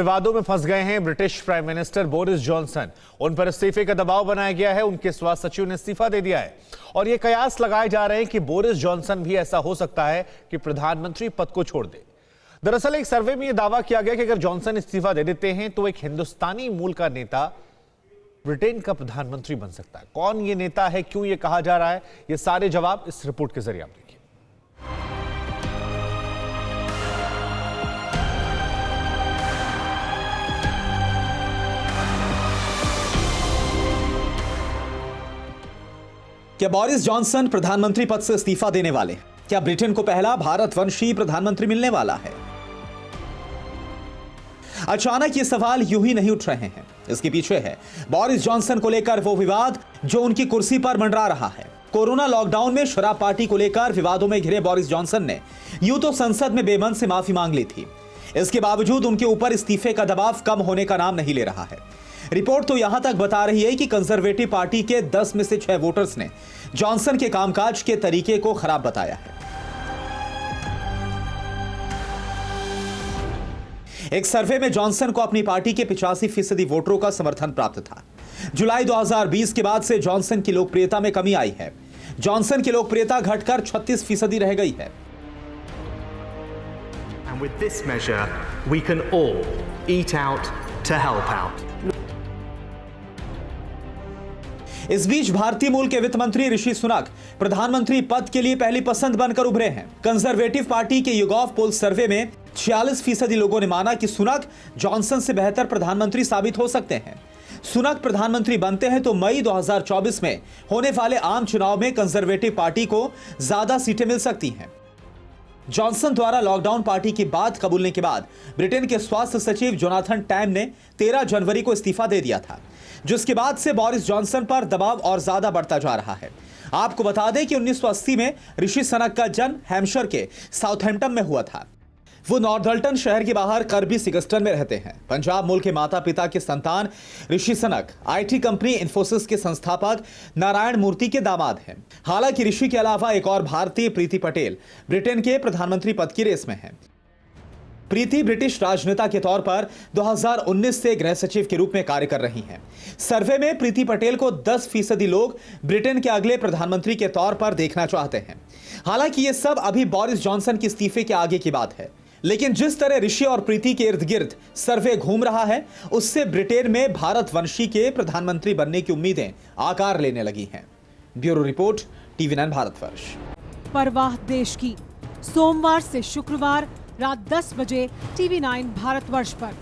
विवादों में फंस गए हैं British prime minister Boris Johnson. उन पर इस्तीफे का दबाव बनाया गया है। उनके स्वास्थ्य सचिव ने इस्तीफा दे दिया है और ये कयास लगाए जा रहे हैं कि बोरिस जॉनसन भी ऐसा हो सकता है कि प्रधानमंत्री पद को छोड़ दे। दरअसल एक सर्वे में यह दावा किया गया कि अगर जॉनसन इस्तीफा दे देते हैं तो एक हिंदुस्तानी मूल का नेता ब्रिटेन का प्रधानमंत्री बन सकता है। कौन ये नेता है, क्यों ये कहा जा रहा है, ये सारे जवाब इस रिपोर्ट के जरिए आप देखिए। क्या बोरिस जॉनसन प्रधानमंत्री पद से इस्तीफा देने वाले? क्या ब्रिटेन को पहला भारतवंशी प्रधानमंत्री मिलने वाला है? अचानक ये सवाल यूं ही नहीं उठ रहे हैं। इसके पीछे है बोरिस जॉनसन को लेकर वो विवाद जो उनकी कुर्सी पर मंडरा रहा है। कोरोना लॉकडाउन में शराब पार्टी को लेकर विवादों में घिरे बोरिस जॉनसन ने यूं तो संसद में बेमन से माफी मांग ली थी। इसके बावजूद उनके ऊपर इस्तीफे का दबाव कम होने का नाम नहीं ले रहा है। रिपोर्ट तो यहां तक बता रही है कि कंजर्वेटिव पार्टी के 10 में से 6 वोटर्स ने जॉनसन के कामकाज के तरीके को खराब बताया है। एक सर्वे में जॉनसन को अपनी पार्टी के 85% वोटरों का समर्थन प्राप्त था। जुलाई 2020 के बाद से जॉनसन की लोकप्रियता में कमी आई है। जॉनसन की लोकप्रियता घटकर 36% रह गई है। And with this measure, we can all eat out to help out. इस बीच भारतीय मूल के वित्त मंत्री ऋषि सुनक प्रधानमंत्री पद के लिए पहली पसंद बनकर उभरे हैं। कंजर्वेटिव पार्टी के युगॉफ पोल सर्वे में 46% लोगों ने माना कि सुनक जॉनसन से बेहतर प्रधानमंत्री साबित हो सकते हैं। सुनक प्रधानमंत्री बनते हैं तो मई 2024 में होने वाले आम चुनाव में कंजर्वेटिव पार्टी को ज्यादा सीटें मिल सकती हैं। जॉनसन द्वारा लॉकडाउन पार्टी की बात कबूलने के बाद ब्रिटेन के स्वास्थ्य सचिव जोनाथन टैम ने 13 जनवरी को इस्तीफा दे दिया था, जिसके बाद से बोरिस जॉनसन पर दबाव और ज्यादा बढ़ता जा रहा है। आपको बता दें कि 1980 में ऋषि सुनक का जन्म हैम्पशायर के साउथहैम्पटन में हुआ था। वो नॉर्थल्टन शहर के बाहर कर्बी सिगस्टन में रहते हैं। पंजाब मूल के माता पिता के संतान ऋषि सुनक आईटी कंपनी इन्फोसिस के संस्थापक नारायण मूर्ति के दामाद हैं। हालांकि ऋषि के अलावा एक और भारतीय प्रीति पटेल ब्रिटेन के प्रधानमंत्री पद की रेस में है। प्रीति ब्रिटिश राजनेता के तौर पर 2019 से गृह सचिव के रूप में कार्य कर रही हैं। सर्वे में प्रीति पटेल को 10% लोग ब्रिटेन के अगले प्रधानमंत्री के तौर पर देखना चाहते हैं। हालांकि ये सब अभी बोरिस जॉनसन के इस्तीफे के आगे की बात है, लेकिन जिस तरह ऋषि और प्रीति के इर्द गिर्द सर्वे घूम रहा है, उससे ब्रिटेन में भारतवंशी के प्रधानमंत्री बनने की उम्मीदें आकार लेने लगी हैं। Bureau report, TV9 Bharatvarsh. परवाह देश की, सोमवार से शुक्रवार रात 10 बजे TV9 भारतवर्ष पर।